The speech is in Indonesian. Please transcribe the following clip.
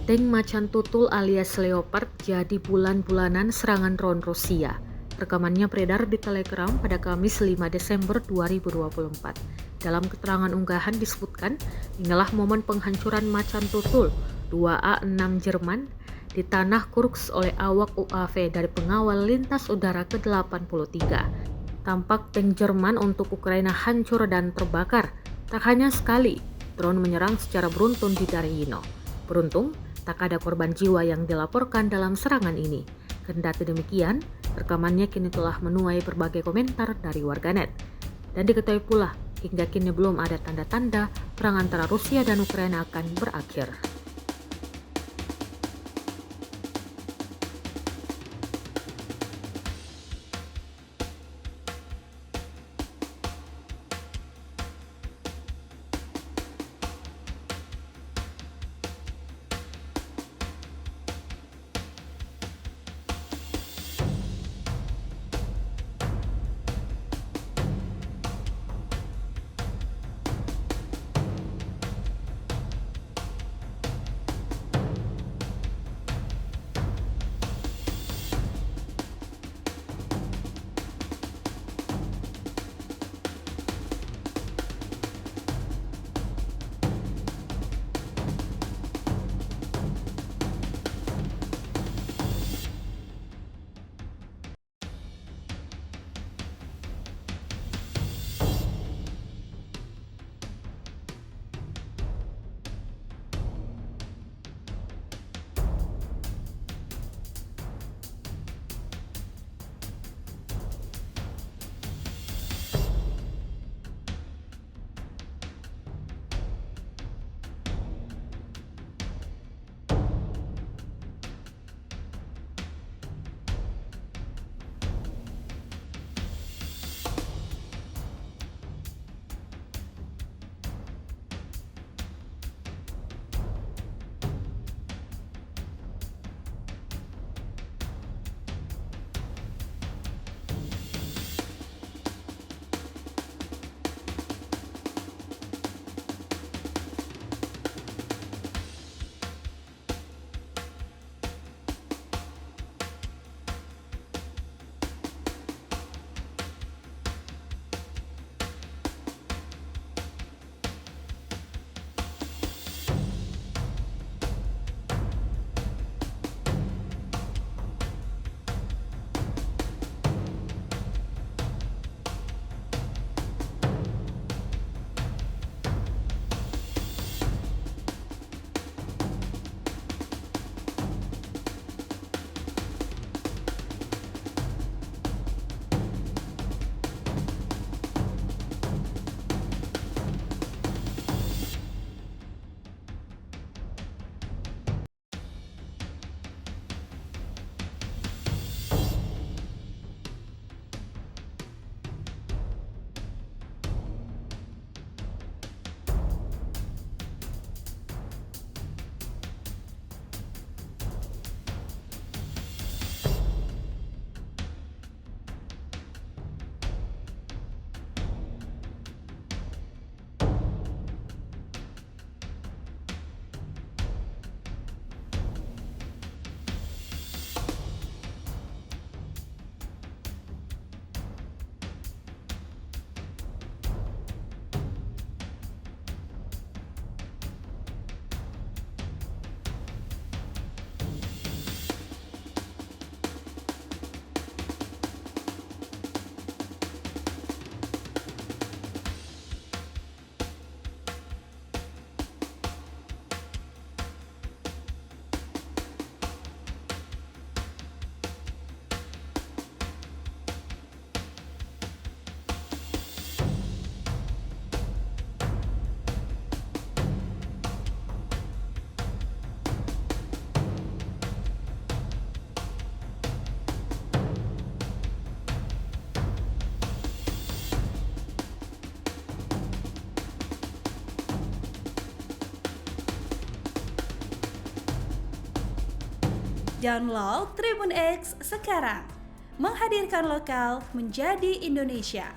Tank macan tutul alias Leopard jadi bulan-bulanan serangan drone Rusia. Rekamannya beredar di Telegram pada Kamis 5 Desember 2024. Dalam keterangan unggahan disebutkan, inilah momen penghancuran macan tutul 2A6 Jerman di tanah Kursk oleh awak UAV dari pengawal lintas udara ke-83. Tampak tank Jerman untuk Ukraina hancur dan terbakar. Tak hanya sekali, drone menyerang secara beruntun di Darino. Beruntung, tak ada korban jiwa yang dilaporkan dalam serangan ini. Kendati demikian, rekamannya kini telah menuai berbagai komentar dari warganet. Dan diketahui pula, hingga kini belum ada tanda-tanda perang antara Rusia dan Ukraina akan berakhir. Download Tribun X sekarang, menghadirkan lokal menjadi Indonesia.